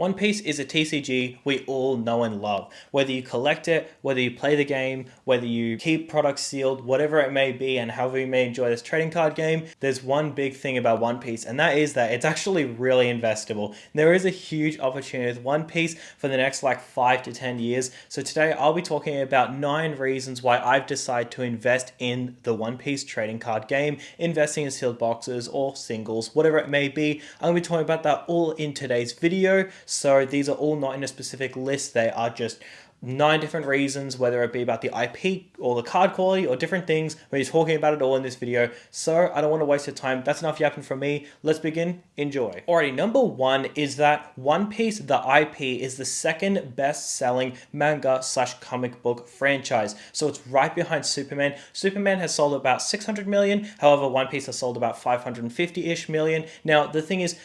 One Piece is a TCG we all know and love. Whether you collect it, whether you play the game, whether you keep products sealed, whatever it may be, and however you may enjoy this trading card game, there's one big thing about One Piece, and that is that it's actually really investable. There is a huge opportunity with One Piece for the next 5 to 10 years. So today I'll be talking about 9 reasons why I've decided to invest in the One Piece trading card game, investing in sealed boxes or singles, whatever it may be. I'm going to be talking about that all in today's video. So these are all not in a specific list. They are just 9 different reasons, whether it be about the IP or the card quality or different things. We're talking about it all in this video. So I don't want to waste your time. That's enough yapping from me. Let's begin. Enjoy. Alrighty, number 1 is that One Piece, the IP, is the second best selling manga / comic book franchise. So it's right behind Superman. Superman has sold about 600 million. However, One Piece has sold about 550-ish million. Now, the thing is,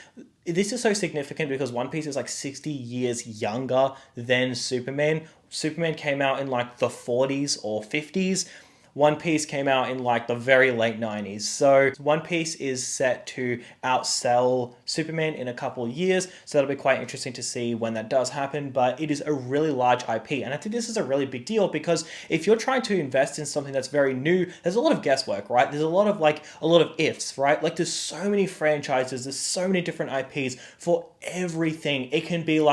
this is so significant because One Piece is 60 years younger than Superman. Superman came out in the 40s or 50s. One Piece came out in the very late 90s. So One Piece is set to outsell Superman in a couple of years. So that'll be quite interesting to see when that does happen. But it is a really large IP. And I think this is a really big deal because if you're trying to invest in something that's very new, there's a lot of guesswork, right? There's a lot of ifs, right? There's so many franchises, there's so many different IPs for everything. It can be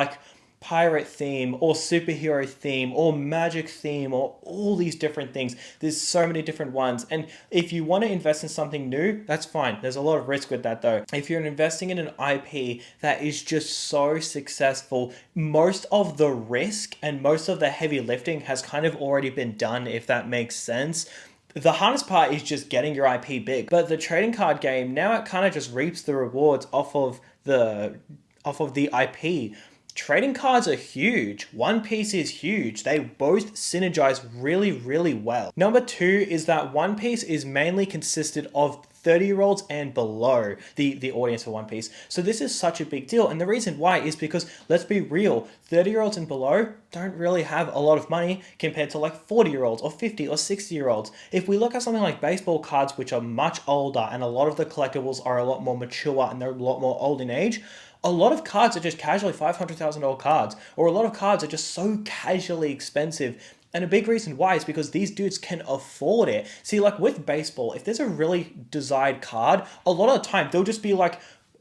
pirate theme or superhero theme or magic theme or all these different things. There's so many different ones. And if you want to invest in something new, that's fine. There's a lot of risk with that though. If you're investing in an IP that is just so successful, most of the risk and most of the heavy lifting has kind of already been done, if that makes sense. The hardest part is just getting your IP big. But the trading card game, now it kind of just reaps the rewards off of the IP. Trading cards are huge. One Piece is huge. They both synergize really, really well. Number 2 is that One Piece is mainly consisted of 30-year-olds and below, the audience for One Piece. So this is such a big deal. And the reason why is because, let's be real, 30-year-olds and below don't really have a lot of money compared to 40-year-olds or 50 or 60-year-olds. If we look at something like baseball cards, which are much older and a lot of the collectibles are a lot more mature and they're a lot more old in age, a lot of cards are just casually $500,000 cards, or a lot of cards are just so casually expensive. And a big reason why is because these dudes can afford it. See, with baseball, if there's a really desired card, a lot of the time they'll just be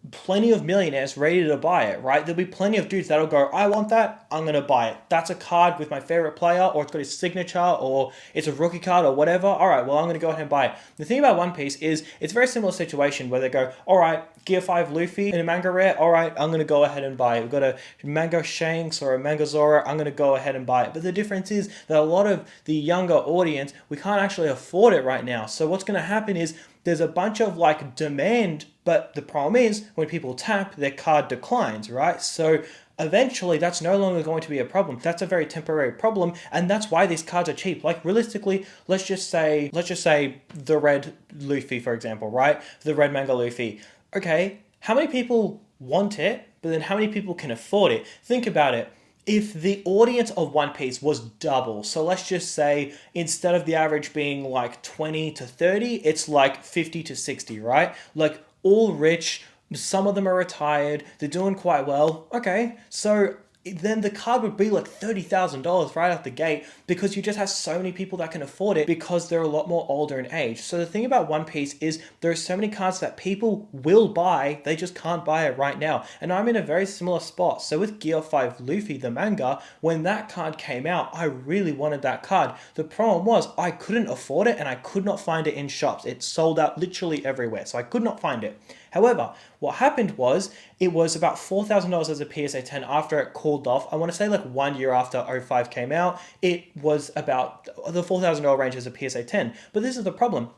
plenty of millionaires ready to buy it, right? There'll be plenty of dudes that'll go, I want that, I'm going to buy it. That's a card with my favorite player, or it's got his signature, or it's a rookie card, or whatever. All right, well, I'm going to go ahead and buy it. The thing about One Piece is it's a very similar situation where they go, all right, Gear 5 Luffy in a manga rare, all right, I'm going to go ahead and buy it. We've got a manga Shanks or a manga Zoro, I'm going to go ahead and buy it. But the difference is that a lot of the younger audience, we can't actually afford it right now. So what's going to happen is there's a bunch of demand, but the problem is when people tap, their card declines, right? So eventually that's no longer going to be a problem. That's a very temporary problem, and that's why these cards are cheap. Realistically, let's just say the red Luffy, for example, right? The red manga Luffy. Okay, how many people want it, but then how many people can afford it? Think about it. If the audience of One Piece was double, so let's just say instead of the average being 20 to 30, it's 50 to 60, right? All rich, some of them are retired, they're doing quite well. Okay, so then the card would be $30,000 right out the gate because you just have so many people that can afford it because they're a lot more older in age. So the thing about One Piece is there are so many cards that people will buy, they just can't buy it right now. And I'm in a very similar spot. So with Gear 5 Luffy, the manga, when that card came out, I really wanted that card. The problem was I couldn't afford it and I could not find it in shops. It sold out literally everywhere, so I could not find it. However, what happened was it was about $4,000 as a PSA 10 after it cooled off. I want to say 1 year after 05 came out, it was about the $4,000 range as a PSA 10. But this is the problem.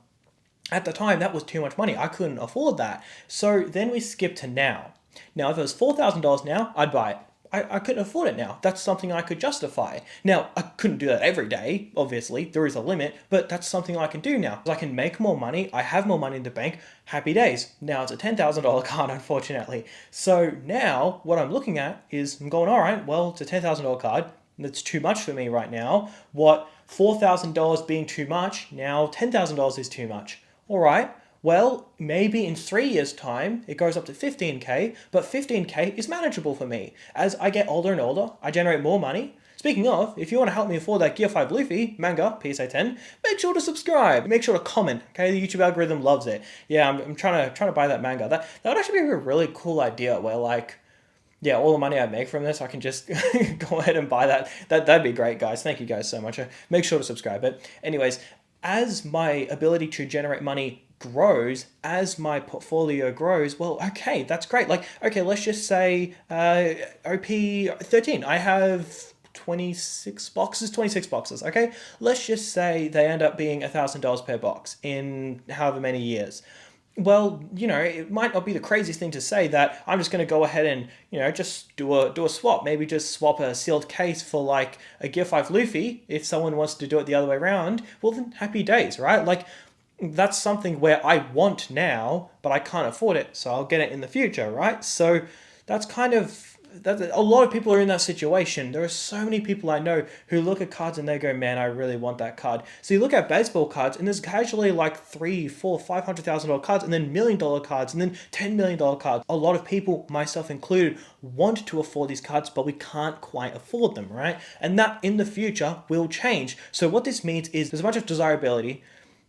At the time, that was too much money. I couldn't afford that. So then we skip to now. Now, if it was $4,000 now, I'd buy it. I couldn't afford it now. That's something I could justify. Now, I couldn't do that every day, obviously. There is a limit, but that's something I can do now. I can make more money. I have more money in the bank. Happy days. Now it's a $10,000 card, unfortunately. So now what I'm looking at is I'm going, all right, well, it's a $10,000 card. That's too much for me right now. What $4,000 being too much, now $10,000 is too much. All right. Well, maybe in 3 years' time, it goes up to 15k, but 15k is manageable for me. As I get older and older, I generate more money. Speaking of, if you want to help me afford that Gear 5 Luffy manga, PSA 10, make sure to subscribe. Make sure to comment, okay? The YouTube algorithm loves it. Yeah, I'm trying to buy that manga. That would actually be a really cool idea where, like, yeah, all the money I make from this, I can just go ahead and buy that. That'd be great, guys. Thank you guys so much. Make sure to subscribe. But anyways, as my ability to generate money grows, as my portfolio grows, well, okay, that's great. Like, okay, let's just say OP 13. I have 26 boxes, okay? Let's just say they end up being $1,000 per box in however many years. Well, it might not be the craziest thing to say that I'm just going to go ahead and, just do a swap. Maybe just swap a sealed case for like a Gear 5 Luffy. If someone wants to do it the other way around, well then happy days, right? Like, that's something where I want now, but I can't afford it, so I'll get it in the future, right? So that's kind of a lot of people are in that situation. There are so many people I know who look at cards and they go, man, I really want that card. So you look at baseball cards and there's casually like $300,000, $400,000, $500,000 cards, and then $1 million cards, and then $10 million cards. A lot of people, myself included, want to afford these cards, but we can't quite afford them, right? And that in the future will change. So what this means is there's a bunch of desirability,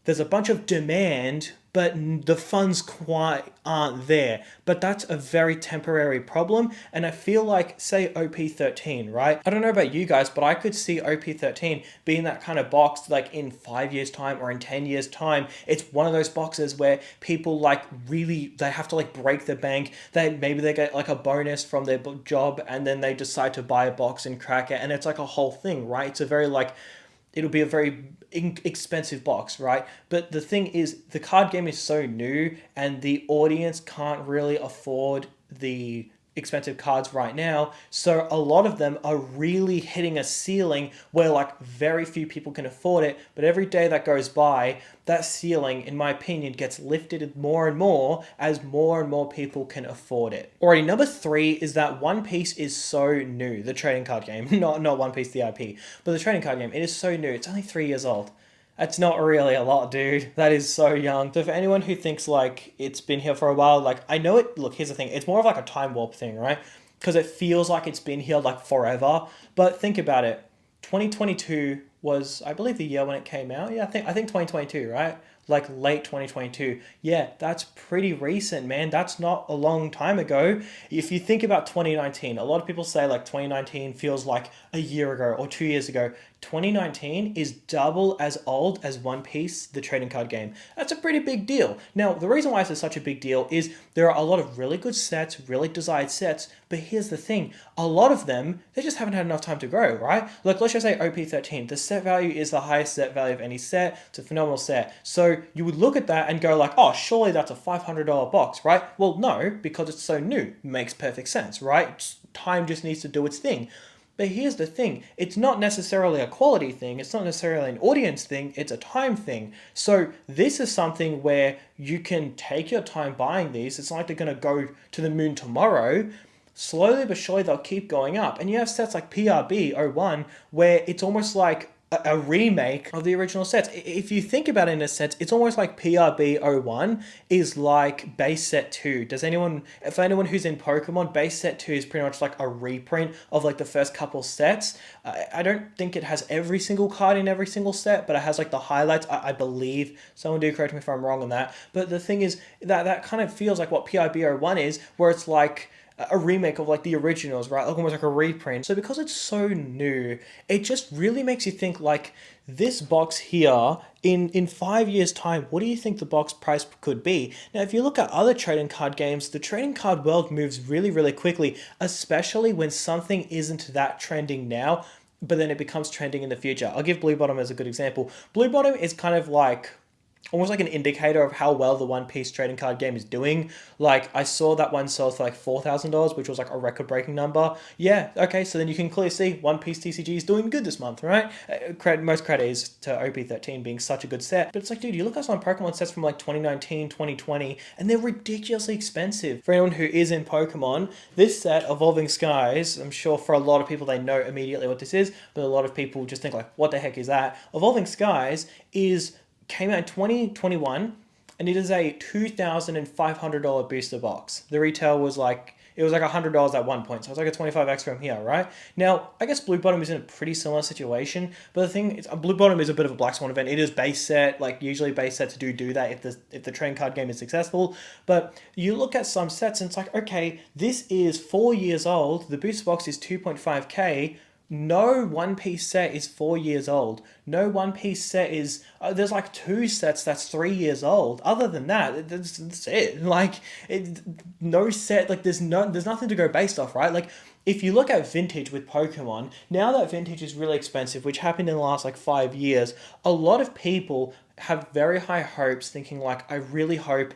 there's a bunch of demand, but the funds quite aren't there. But that's a very temporary problem. And I feel like, say, OP13, right? I don't know about you guys, but I could see OP13 being that kind of box like in 5 years' time or in 10 years' time. It's one of those boxes where people like really, they have to like break the bank. Maybe they get like a bonus from their job and then they decide to buy a box and crack it. And it's like a whole thing, right? It's a very like, it'll be a very expensive box, right? But the thing is, the card game is so new and the audience can't really afford the expensive cards right now. So a lot of them are really hitting a ceiling where like very few people can afford it. But every day that goes by, that ceiling, in my opinion, gets lifted more and more as more and more people can afford it. Alrighty, number 3 is that One Piece is so new. The trading card game, not One Piece the IP, but the trading card game, it is so new. It's only 3 years old. That's not really a lot, dude. That is so young. So for anyone who thinks like it's been here for a while, like I know it, look, here's the thing. It's more of like a time warp thing, right? Because it feels like it's been here like forever. But think about it. 2022 was, I believe, the year when it came out. Yeah, I think 2022, right? Like late 2022. Yeah, that's pretty recent, man. That's not a long time ago. If you think about 2019, a lot of people say like 2019 feels like a year ago or 2 years ago. 2019 is double as old as One Piece, the trading card game. That's a pretty big deal. Now, the reason why this is such a big deal is there are a lot of really good sets, really desired sets, but here's the thing. A lot of them, they just haven't had enough time to grow, right? Like, let's just say OP13. The set value is the highest set value of any set. It's a phenomenal set. So you would look at that and go like, oh, surely that's a $500 box, right? Well, no, because it's so new. Makes perfect sense, right? Time just needs to do its thing. But here's the thing, it's not necessarily a quality thing, it's not necessarily an audience thing, it's a time thing. So this is something where you can take your time buying these. It's not like they're going to go to the moon tomorrow. Slowly but surely they'll keep going up. And you have sets like PRB 01 where it's almost like a remake of the original sets. If you think about it in a sense, it's almost like PRB 01 is like base set 2. For anyone who's in Pokemon, base set 2 is pretty much like a reprint of like the first couple sets. I don't think it has every single card in every single set, but it has like the highlights, I believe. Someone do correct me if I'm wrong on that. But the thing is that kind of feels like what PRB 01 is, where it's like a remake of like the originals, right? Like almost like a reprint. So because it's so new, it just really makes you think like this box here in 5 years time, what do you think the box price could be? Now, if you look at other trading card games, the trading card world moves really, really quickly, especially when something isn't that trending now, but then it becomes trending in the future. I'll give Blue Bottom as a good example. Blue Bottom is kind of like almost like an indicator of how well the One Piece trading card game is doing. Like, I saw that one sold for like $4,000, which was like a record-breaking number. Yeah, okay, so then you can clearly see One Piece TCG is doing good this month, right? Most credit is to OP13 being such a good set. But it's like, dude, you look at some Pokemon sets from like 2019, 2020, and they're ridiculously expensive. For anyone who is in Pokemon, this set, Evolving Skies, I'm sure for a lot of people they know immediately what this is, but a lot of people just think like, what the heck is that? Evolving Skies came out in 2021. and it is a $2,500 booster box. The retail was like, it was like $100 at one point, so it's like a 25x from here, right? Now, I guess Blue Bottom is in a pretty similar situation, but the thing is, Blue Bottom is a bit of a black swan event. It is base set, like usually base sets do that if the trading card game is successful. But you look at some sets and it's like, okay, this is 4 years old. The booster box is 2.5k. No One Piece set is 4 years old. No One Piece set is. There's like 2 sets that's 3 years old. Other than that, that's it. Like, no set. Like, there's nothing to go based off, right? Like, if you look at vintage with Pokemon, now that vintage is really expensive, which happened in the last like 5 years, a lot of people have very high hopes, thinking like, I really hope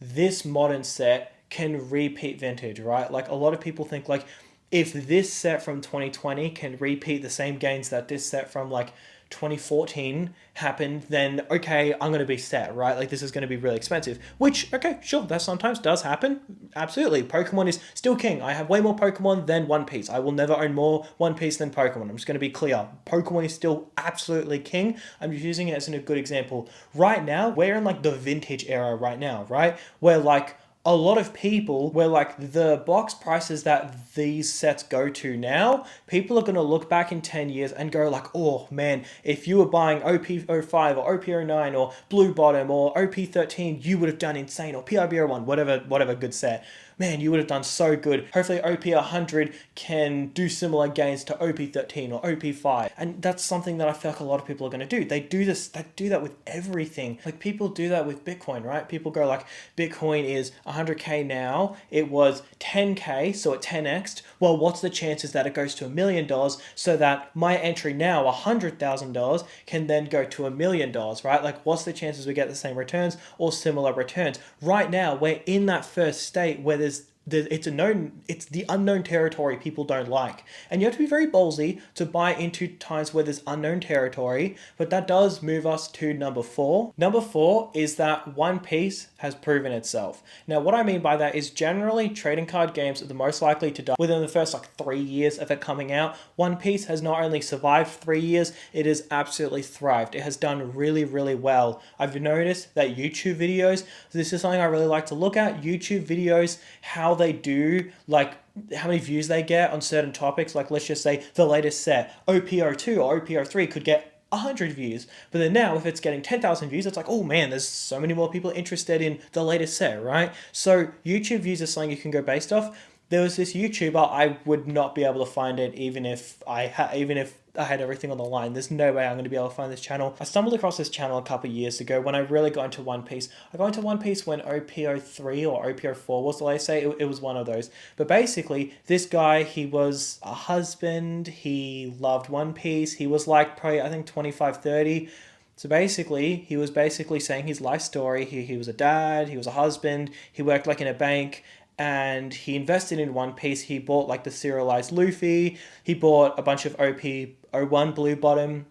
this modern set can repeat vintage, right? Like, a lot of people think like, if this set from 2020 can repeat the same gains that this set from like 2014 happened, then okay, I'm going to be set, right? Like, this is going to be really expensive, which, okay, sure, that sometimes does happen. Absolutely. Pokemon is still king. I have way more Pokemon than One Piece. I will never own more One Piece than Pokemon. I'm just going to be clear. Pokemon is still absolutely king. I'm just using it as a good example. Right now, we're in like the vintage era right now, right? Where like, a lot of people, where like the box prices that these sets go to now, people are going to look back in 10 years and go like, oh man, if you were buying OP05 or OP09 or Blue Bottom or OP13, you would have done insane, or PRB01, whatever good set. Man, you would have done so good. Hopefully OP100 can do similar gains to OP13 or OP5. And that's something that I feel like a lot of people are going to do. They do that with everything. Like, people do that with Bitcoin, right? People go like, Bitcoin is 100k now. It was 10k, so it 10x'd. Well, what's the chances that it goes to $1 million, so that my entry now, $100,000, can then go to $1 million, right? Like, what's the chances we get the same returns or similar returns? Right now, we're in that first state where it's the unknown territory people don't like, and you have to be very ballsy to buy into times where there's unknown territory. But that does move us to number 4. Number 4 is that One Piece has proven itself. Now, what I mean by that is, generally trading card games are the most likely to die within the first like 3 years of it coming out. One Piece has not only survived 3 years, it has absolutely thrived. It has done really, really well. I've noticed that YouTube videos, this is something I really like to look at. YouTube videos, how they do, like how many views they get on certain topics. Like, let's just say the latest set, OP02 or OP03, could get 100 views. But then now, if it's getting 10,000 views, it's like, oh man, there's so many more people interested in the latest set, right? So YouTube views is something you can go based off. There was this YouTuber, I would not be able to find it even if I had everything on the line. There's no way I'm going to be able to find this channel. I stumbled across this channel a couple of years ago when I really got into One Piece. I got into One Piece when OP03 or OP04 was the latest say. It was one of those. But basically, this guy, he was a husband. He loved One Piece. He was like probably, I think, 25, 30. So basically, he was basically saying his life story. He was a dad. He was a husband. He worked like in a bank. And he invested in One Piece. He bought like the serialized Luffy. He bought a bunch of OP01 Blue Bottom.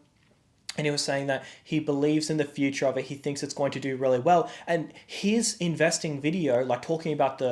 And he was saying that he believes in the future of it. He thinks it's going to do really well. And his investing video, like talking about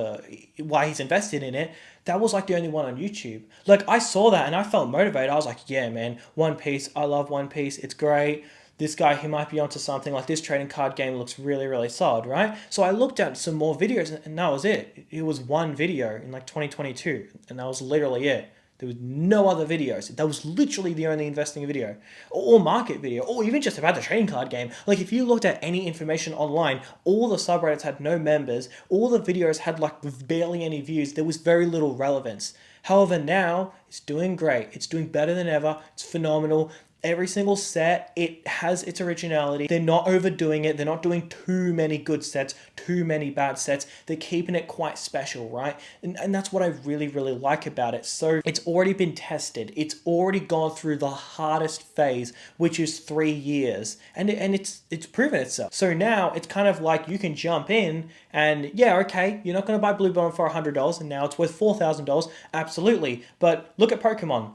why he's invested in it, that was like the only one on YouTube. Like, I saw that and I felt motivated. I was like, yeah, man, One Piece. I love One Piece. It's great. This guy, he might be onto something. Like, this trading card game looks really, really solid, right? So I looked at some more videos and that was it. It was one video in like 2022 and that was literally it. There was no other videos. That was literally the only investing video or market video or even just about the trading card game. Like, if you looked at any information online, all the subreddits had no members. All the videos had like barely any views. There was very little relevance. However, now it's doing great. It's doing better than ever. It's phenomenal. Every single set, it has its originality. They're not overdoing it. They're not doing too many good sets, too many bad sets. They're keeping it quite special, right? And that's what I really, really like about it. So it's already been tested. It's already gone through the hardest phase, which is 3 years. And it's proven itself. So now it's kind of like you can jump in and yeah, okay, you're not going to buy Blue Bottom for $100 and now it's worth $4,000. Absolutely. But look at Pokemon.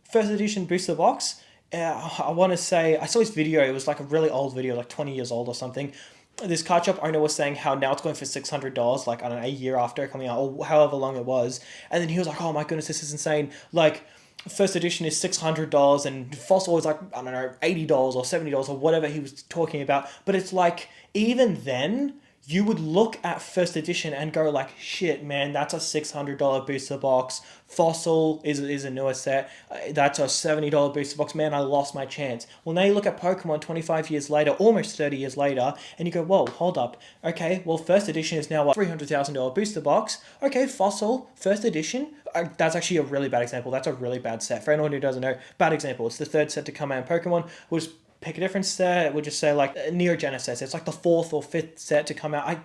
First edition booster box. I want to say, I saw this video, it was like a really old video, like 20 years old or something. This card shop owner was saying how now it's going for $600, like, I don't know, a year after coming out, or however long it was. And then he was like, oh my goodness, this is insane. Like, first edition is $600 and Fossil is like, I don't know, $80 or $70 or whatever he was talking about. But it's like, even then, you would look at first edition and go like, shit, man, that's a $600 booster box. Fossil is a newer set. That's a $70 booster box. Man, I lost my chance. Well, now you look at Pokemon 25 years later, almost 30 years later, and you go, whoa, hold up. Okay, well, first edition is now a $300,000 booster box. Okay, Fossil, first edition. That's actually a really bad example. That's a really bad set. For anyone who doesn't know, bad example. It's the third set to come out in Pokemon. We'll just pick a different set. We'll just say like Neo Genesis. It's like the fourth or fifth set to come out. I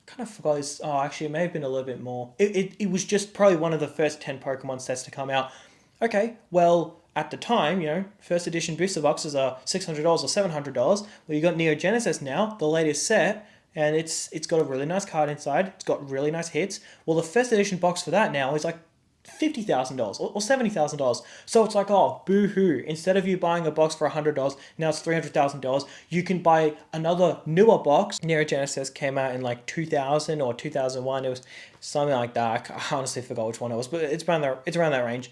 kind of forgot this. Oh, actually, it may have been a little bit more. It was just probably one of the first 10 Pokemon sets to come out. Okay, well, at the time, first edition booster boxes are $600 or $700. Well, you got Neo Genesis now, the latest set, and it's got a really nice card inside. It's got really nice hits. Well, the first edition box for that now is like $50,000 or $70,000. So it's like, oh, boo-hoo. Instead of you buying a box for $100, now it's $300,000. You can buy another newer box. Neo Genesis came out in like 2000 or 2001. It was something like that. I honestly forgot which one it was, but it's around that range.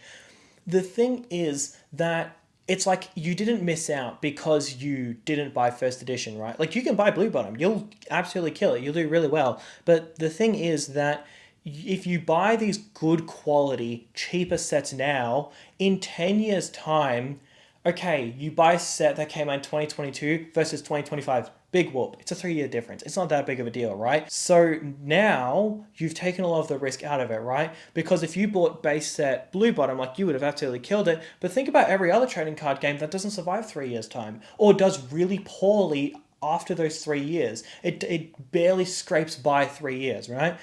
The thing is that it's like you didn't miss out because you didn't buy first edition, right? Like you can buy Blue Bottom. You'll absolutely kill it. You'll do really well. But the thing is that if you buy these good quality, cheaper sets now, in 10 years' time, okay, you buy a set that came out in 2022 versus 2025. Big whoop. It's a 3-year difference. It's not that big of a deal, right? So now you've taken a lot of the risk out of it, right? Because if you bought base set Blue Bottom, like you would have absolutely killed it. But think about every other trading card game that doesn't survive 3 years' time or does really poorly after those 3 years. It barely scrapes by 3 years, right?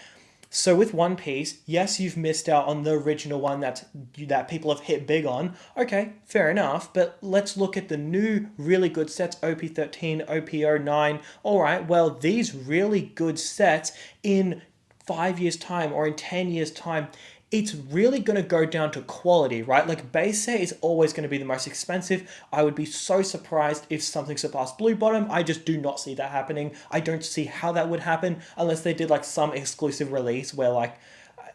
So with One Piece, yes, you've missed out on the original one that people have hit big on. Okay, fair enough, but let's look at the new really good sets, OP13, OP09. All right, well, these really good sets in 5 years' time or in 10 years' time, it's really going to go down to quality, right? Like base set is always going to be the most expensive. I would be so surprised if something surpassed Blue Bottom. I just do not see that happening. I don't see how that would happen unless they did like some exclusive release where like,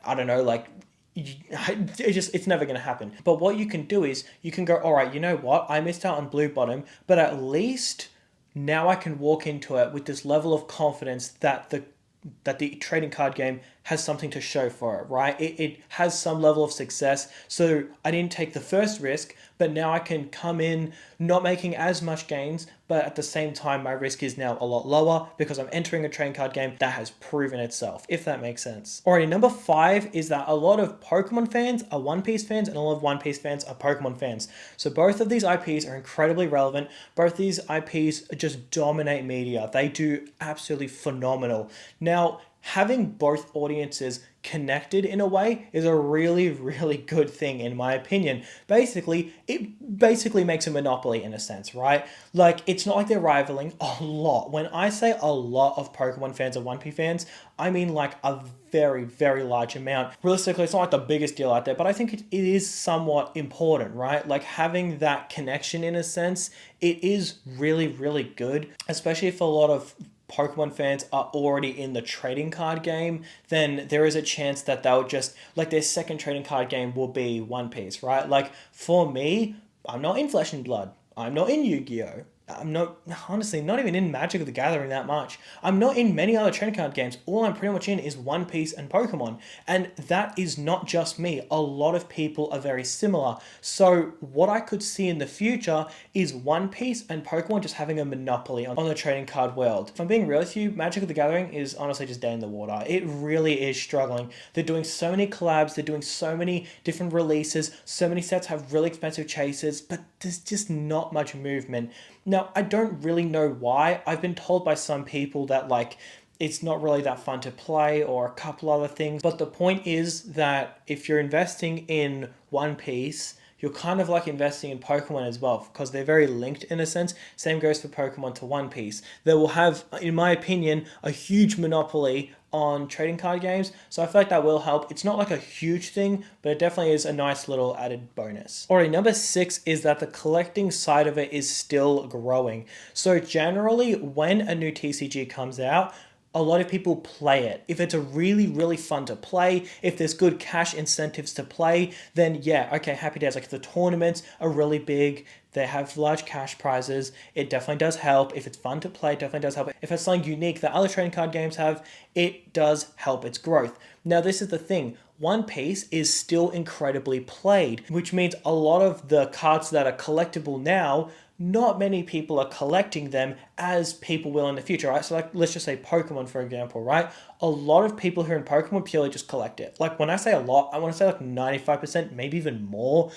I don't know, like it's never going to happen. But what you can do is you can go, all right, you know what? I missed out on Blue Bottom, but at least now I can walk into it with this level of confidence that the trading card game has something to show for it, right? It has some level of success. So I didn't take the first risk, but now I can come in not making as much gains, but at the same time, my risk is now a lot lower because I'm entering a trading card game that has proven itself, if that makes sense. Alrighty, number 5 is that a lot of Pokemon fans are One Piece fans and a lot of One Piece fans are Pokemon fans. So both of these IPs are incredibly relevant. Both these IPs just dominate media. They do absolutely phenomenal. Now, having both audiences connected in a way is a really, really good thing in my opinion. It basically makes a monopoly in a sense, right? Like, it's not like they're rivaling a lot. When I say a lot of Pokemon fans are One Piece fans, I mean like a very, very large amount. Realistically, it's not like the biggest deal out there, but I think it is somewhat important, right? Like having that connection in a sense, it is really, really good, especially if a lot of Pokemon fans are already in the trading card game, then there is a chance that they'll just, like their second trading card game will be One Piece, right? Like for me, I'm not in Flesh and Blood. I'm not in Yu-Gi-Oh! I'm not, honestly, not even in Magic the Gathering that much. I'm not in many other trading card games. All I'm pretty much in is One Piece and Pokemon. And that is not just me. A lot of people are very similar. So what I could see in the future is One Piece and Pokemon just having a monopoly on the trading card world. If I'm being real with you, Magic the Gathering is honestly just dead in the water. It really is struggling. They're doing so many collabs. They're doing so many different releases. So many sets have really expensive chases, but there's just not much movement. Now, I don't really know why. I've been told by some people that like it's not really that fun to play or a couple other things. But the point is that if you're investing in One Piece, you're kind of like investing in Pokemon as well because they're very linked in a sense. Same goes for Pokemon to One Piece. They will have, in my opinion, a huge monopoly on trading card games. So I feel like that will help. It's not like a huge thing, but it definitely is a nice little added bonus. Alright, number 6 is that the collecting side of it is still growing. So generally, when a new TCG comes out, a lot of people play it. If it's a really fun to play, if there's good cash incentives to play, then yeah, okay, happy days. Like if the tournaments are really big, they have large cash prizes, it definitely does help. If it's fun to play, it definitely does help. If it's something unique that other trading card games have, it does help its growth. Now, this is the thing. One Piece is still incredibly played, which means a lot of the cards that are collectible now, not many people are collecting them as people will in the future, right? So like, let's just say Pokemon, for example, right? A lot of people who are in Pokemon purely just collect it. Like when I say a lot, I want to say like 95%, maybe even more.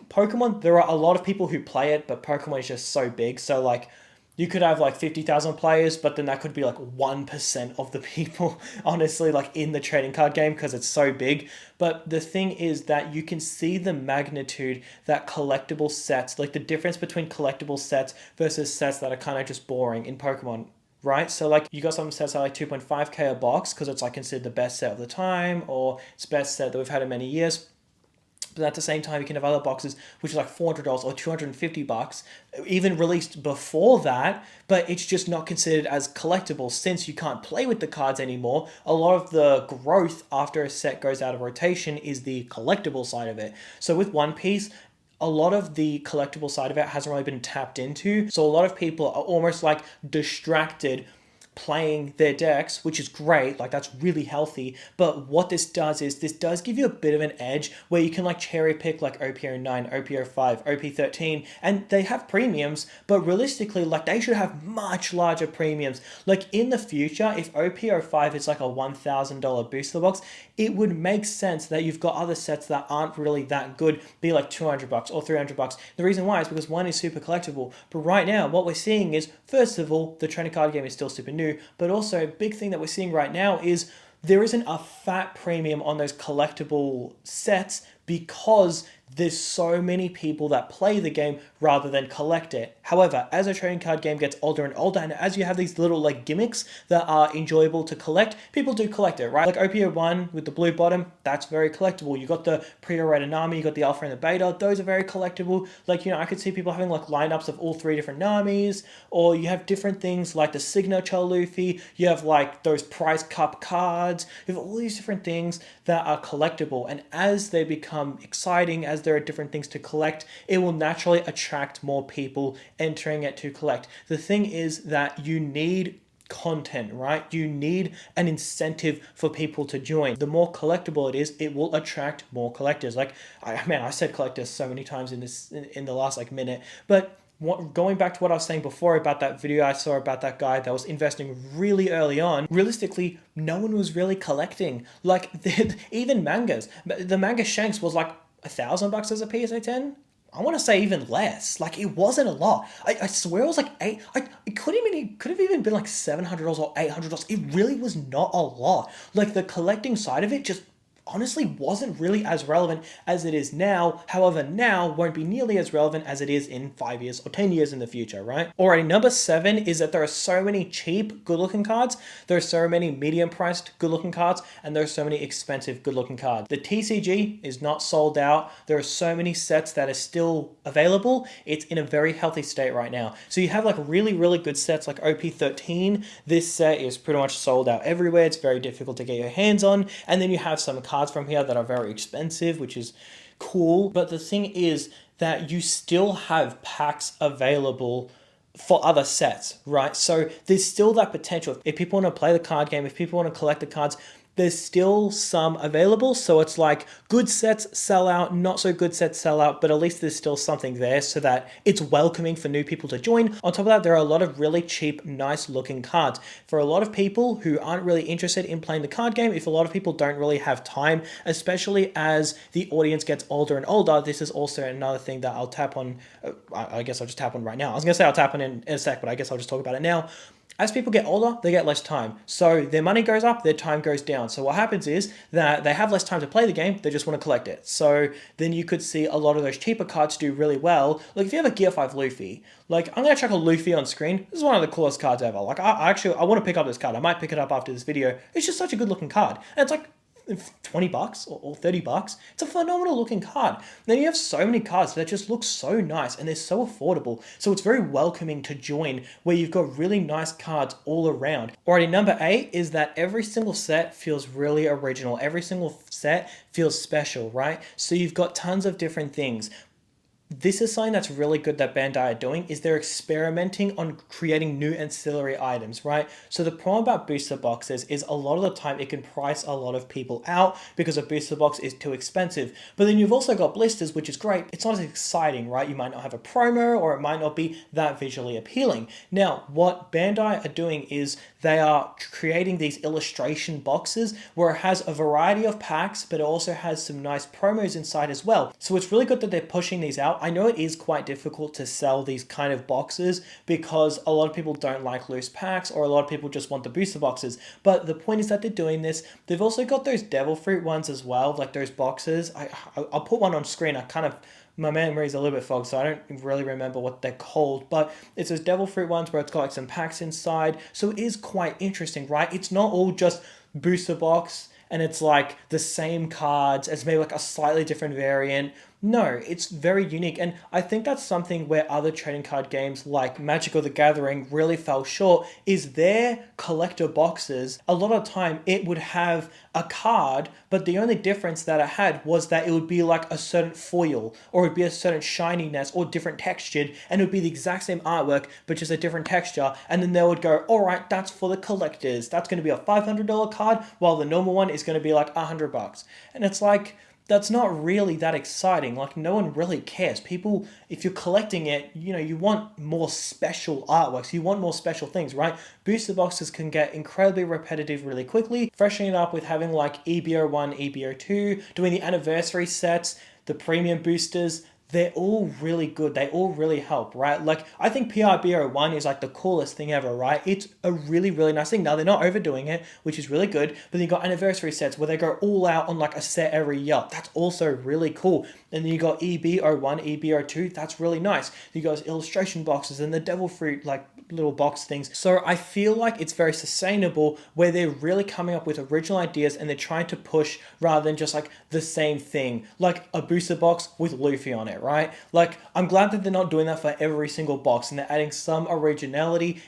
Pokemon, there are a lot of people who play it, but Pokemon is just so big. So like you could have like 50,000 players, but then that could be like 1% of the people, honestly, like in the trading card game because it's so big. But the thing is that you can see the magnitude that collectible sets, like the difference between collectible sets versus sets that are kind of just boring in Pokemon, right? So like you got some sets that are like 2.5k a box because it's like considered the best set of the time or it's best set that we've had in many years. But at the same time, you can have other boxes which are like $400 or $250, even released before that, but it's just not considered as collectible since you can't play with the cards anymore. A lot of the growth after a set goes out of rotation is the collectible side of it. So with One Piece, a lot of the collectible side of it hasn't really been tapped into. So a lot of people are almost like distracted playing their decks, which is great, like that's really healthy. But what this does is this does give you a bit of an edge where you can like cherry pick like OP09, OP05, OP13, and they have premiums, but realistically, like they should have much larger premiums. Like in the future, if OP05 is like a $1,000 booster box, it would make sense that you've got other sets that aren't really that good, be like $200 or $300. The reason why is because one is super collectible, but right now what we're seeing is, first of all, the trading card game is still super new, but also a big thing that we're seeing right now is there isn't a fat premium on those collectible sets because there's so many people that play the game rather than collect it. However, as a trading card game gets older and older, and as you have these little like gimmicks that are enjoyable to collect, people do collect it, right? Like OP01 with the blue bottom, that's very collectible. You got the pre-rated Nami, you got the Alpha and the Beta, those are very collectible. Like, you know, I could see people having like lineups of all 3 different Namis, or you have different things like the signature Luffy, you have like those prize cup cards, you have all these different things that are collectible, and as they become exciting, as there are different things to collect, it will naturally attract more people entering it to collect. The thing is that you need content, right? You need an incentive for people to join. The more collectible it is, it will attract more collectors. Like, I said collectors so many times in the last like minute, but going back to what I was saying before about that video I saw about that guy that was investing really early on, realistically, no one was really collecting. Like, even mangas. The manga Shanks was like $1,000 as a PSA 10. I want to say even less. Like, it wasn't a lot. I swear it was like it could have even been like $700 or $800. It really was not a lot. Like, the collecting side of it just honestly wasn't really as relevant as it is now. However, now won't be nearly as relevant as it is in 5 years or 10 years in the future, right? Alrighty, number 7 is that there are so many cheap, good-looking cards, there are so many medium-priced, good-looking cards, and there are so many expensive, good-looking cards. The TCG is not sold out. There are so many sets that are still available. It's in a very healthy state right now. So you have like really good sets like OP13. This set is pretty much sold out everywhere. It's very difficult to get your hands on. And then you have some cards from here that are very expensive, which is cool. But the thing is that you still have packs available for other sets, right? So there's still that potential. If people want to play the card game, if people want to collect the cards, there's still some available. So it's like good sets sell out, not so good sets sell out, but at least there's still something there so that it's welcoming for new people to join. On top of that, there are a lot of really cheap, nice looking cards. For a lot of people who aren't really interested in playing the card game, if a lot of people don't really have time, especially as the audience gets older and older, this is also another thing that I'll tap on. I guess I'll just tap on right now. I was gonna say I'll tap on in a sec, but I guess I'll just talk about it now. As people get older, they get less time. So their money goes up, their time goes down. So what happens is that they have less time to play the game, they just want to collect it. So then you could see a lot of those cheaper cards do really well. Like if you have a Gear 5 Luffy, like I'm going to chuck a Luffy on screen. This is one of the coolest cards ever. Like I want to pick up this card. I might pick it up after this video. It's just such a good looking card. And it's like 20 bucks or 30 bucks. It's a phenomenal looking card. Then you have so many cards that just look so nice and they're so affordable. So it's very welcoming to join where you've got really nice cards all around. Alrighty, number 8 is that every single set feels really original. Every single set feels special, right? So you've got tons of different things. This is something that's really good that Bandai are doing, is they're experimenting on creating new ancillary items, right? So the problem about booster boxes is a lot of the time it can price a lot of people out because a booster box is too expensive. But then you've also got blisters, which is great. It's not as exciting, right? You might not have a promo or it might not be that visually appealing. Now, what Bandai are doing is they are creating these illustration boxes where it has a variety of packs, but it also has some nice promos inside as well. So it's really good that they're pushing these out. I know it is quite difficult to sell these kind of boxes because a lot of people don't like loose packs or a lot of people just want the booster boxes. But the point is that they're doing this. They've also got those devil fruit ones as well, like those boxes. I'll put one on screen. My memory is a little bit fogged, so I don't really remember what they're called, but it's those devil fruit ones where it's got like some packs inside. So it is quite interesting, right? It's not all just booster box and it's like the same cards as maybe like a slightly different variant. No, it's very unique. And I think that's something where other trading card games like Magic or the Gathering really fell short, is their collector boxes. A lot of time it would have a card, but the only difference that it had was that it would be like a certain foil or it would be a certain shininess or different textured, and it would be the exact same artwork, but just a different texture. And then they would go, all right, that's for the collectors. That's going to be a $500 card, while the normal one is going to be like $100. And it's like, that's not really that exciting. Like, no one really cares. People, if you're collecting it, you want more special artworks. You want more special things, right? Booster boxes can get incredibly repetitive really quickly. Freshening it up with having like EBO1, EBO2, doing the anniversary sets, the premium boosters, they're all really good. They all really help, right? Like, I think PRBO1 is like the coolest thing ever, right? It's a really, really nice thing. Now, they're not overdoing it, which is really good, but then you got anniversary sets where they go all out on like a set every year. That's also really cool. And then you got EBO1, EBO2, that's really nice. You got illustration boxes and the devil fruit, like little box things. So I feel like it's very sustainable where they're really coming up with original ideas and they're trying to push rather than just like the same thing, like a booster box with Luffy on it, right? Like, I'm glad that they're not doing that for every single box and they're adding some originality.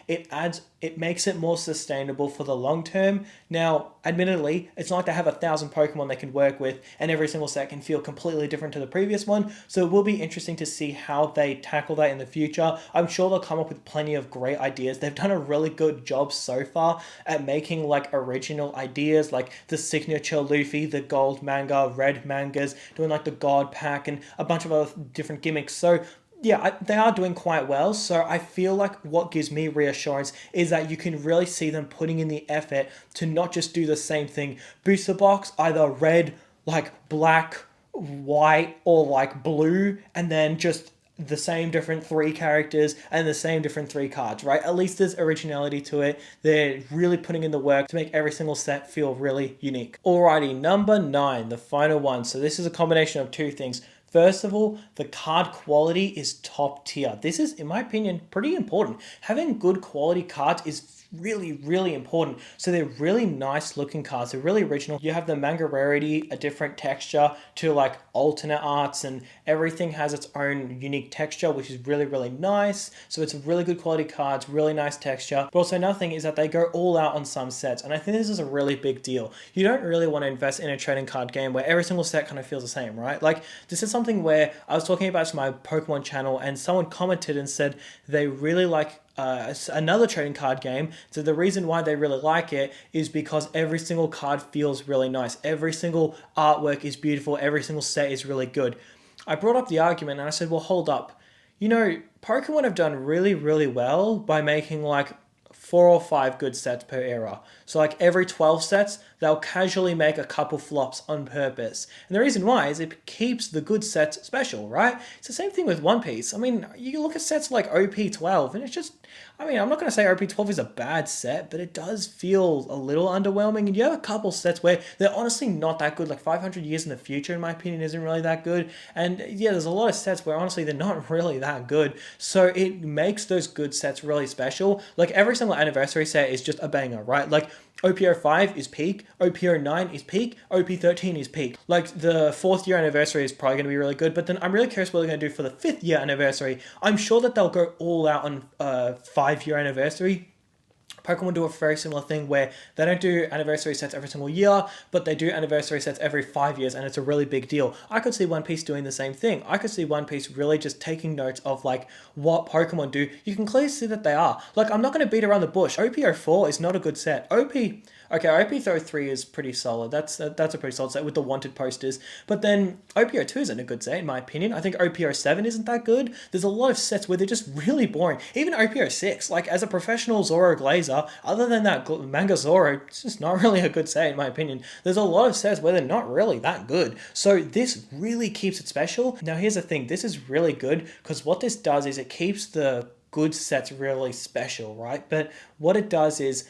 It makes it more sustainable for the long term. Now, admittedly, it's not like they have 1,000 Pokemon they can work with and every single set can feel completely different to the previous one. So it will be interesting to see how they tackle that in the future. I'm sure they'll come up with plenty of great ideas. They've done a really good job so far at making like original ideas, like the signature Luffy, the gold manga, red mangas, doing like the God pack and a bunch of other different gimmicks. So yeah, they are doing quite well. So I feel like what gives me reassurance is that you can really see them putting in the effort to not just do the same thing. Booster box, either red, like black, white, or like blue, and then just the same different 3 characters and the same different 3 cards, right? At least there's originality to it. They're really putting in the work to make every single set feel really unique. Alrighty, number 9, the final one. So this is a combination of 2 things. First of all, the card quality is top tier. This is, in my opinion, pretty important. Having good quality cards is really, really important. So they're really nice looking cards. They're really original. You have the manga rarity, a different texture to like alternate arts, and everything has its own unique texture, which is really, really nice. So it's really good quality cards, really nice texture. But also another thing is that they go all out on some sets. And I think this is a really big deal. You don't really want to invest in a trading card game where every single set kind of feels the same, right? Like, this is something where I was talking about to my Pokemon channel and someone commented and said they really like another trading card game. So the reason why they really like it is because every single card feels really nice. Every single artwork is beautiful. Every single set is really good. I brought up the argument and I said, well, hold up. Pokemon have done really, really well by making like 4 or 5 good sets per era. So like every 12 sets, they'll casually make a couple flops on purpose. And the reason why is it keeps the good sets special, right? It's the same thing with One Piece. I mean, you look at sets like OP12 and it's just, I'm not going to say OP12 is a bad set, but it does feel a little underwhelming. And you have a couple sets where they're honestly not that good. Like 500 Years in the Future, in my opinion, isn't really that good. And yeah, there's a lot of sets where honestly they're not really that good. So it makes those good sets really special. Like every single anniversary set is just a banger, right? Like OPO5 is peak, OP09 is peak, OP13 is peak. Like the 4th year anniversary is probably going to be really good, but then I'm really curious what they're going to do for the 5th year anniversary. I'm sure that they'll go all out on 5-year anniversary. Pokemon do a very similar thing where they don't do anniversary sets every single year, but they do anniversary sets every 5 years, and it's a really big deal. I could see One Piece doing the same thing. I could see One Piece really just taking notes of like what Pokemon do. You can clearly see that they are. Like, I'm not going to beat around the bush. OP04 is not a good set. OP03 is pretty solid. That's a pretty solid set with the wanted posters. But then OP02 isn't a good set in my opinion. I think OP07 isn't that good. There's a lot of sets where they're just really boring. Even OP06, like as a professional Zoro Glazer, other than that manga Zoro, it's just not really a good set in my opinion. There's a lot of sets where they're not really that good. So this really keeps it special. Now here's the thing, this is really good because what this does is it keeps the good sets really special, right? But what it does is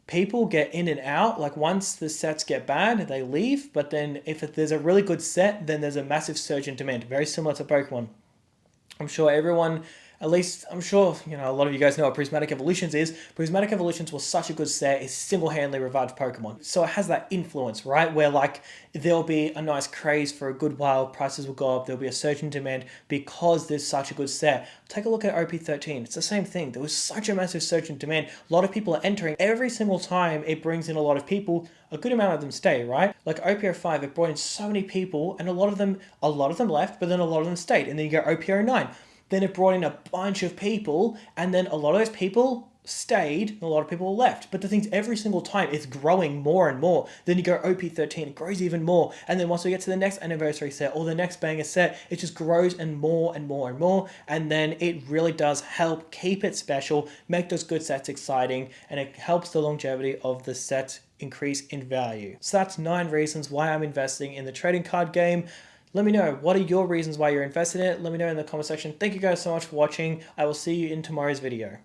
people get in and out. Like once the sets get bad, they leave. But then if there's a really good set, then there's a massive surge in demand. Very similar to Pokemon. I'm sure everyone, at least I'm sure, a lot of you guys know what Prismatic Evolutions is. Prismatic Evolutions was such a good set, it single-handedly revived Pokemon. So it has that influence, right? Where like there'll be a nice craze for a good while, prices will go up, there'll be a surge in demand because there's such a good set. Take a look at OP13, it's the same thing. There was such a massive surge in demand. A lot of people are entering. Every single time it brings in a lot of people, a good amount of them stay, right? Like OP05, it brought in so many people and a lot of them left, but then a lot of them stayed. And then you go OP09. Then it brought in a bunch of people, and then a lot of those people stayed, and a lot of people left. But the thing's, every single time it's growing more and more. Then you go OP13, it grows even more. And then once we get to the next anniversary set or the next banger set, it just grows and more and more and more. And then it really does help keep it special, make those good sets exciting, and it helps the longevity of the set increase in value. So that's 9 reasons why I'm investing in the trading card game. Let me know, what are your reasons why you're invested in it? Let me know in the comment section. Thank you guys so much for watching. I will see you in tomorrow's video.